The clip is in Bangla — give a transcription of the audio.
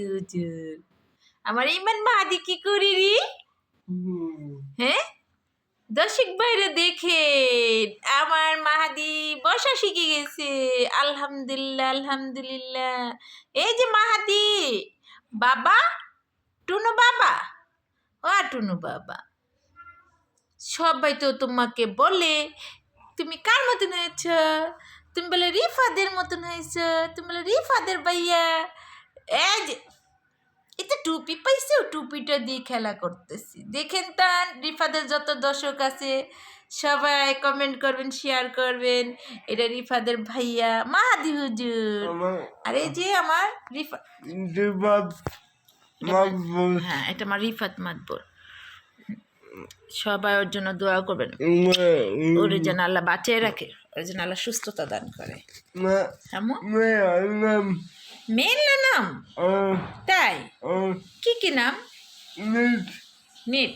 মাহাদি হুজুর। আমার ইমান মাহাদি কি করি রে? হ্যাঁ, দর্শক ভাইরা দেখেন আমার মাহাদি বসা শিখে গেছে। আলহামদুলিল্লাহ আলহামদুলিল্লাহ। এই যে মাহাদি বাবা, টুনু বাবা, ও টুনু বাবা, সবাই তো তোমাকে বলে তুমি কার মতন হয়েছ? তুমি বলে রিফাদের মতন হয়েছ, তুমি বলে রিফাদের ভাইয়া। এই যে এটা টুপি পাইছে, টুপিটা দিয়ে খেলা করতেছি। দেখেন তা রিফাদের যত দর্শক আছে সবাই কমেন্ট করবেন, শেয়ার করবেন। এটা রিফাদের ভাইয়া মাহাদি হুজুর। আর এই যে আমার হ্যাঁ, এটা আমার রিফাত মাতবর। সবাই ওর জন্য দোয়া করবেন, ওর যেন আল্লাহ বাঁচিয়ে রাখে, ওর যেন আল্লাহ সুস্থতা দান করে। মেয়ের নাম তাই? কি কি নাম? নিট।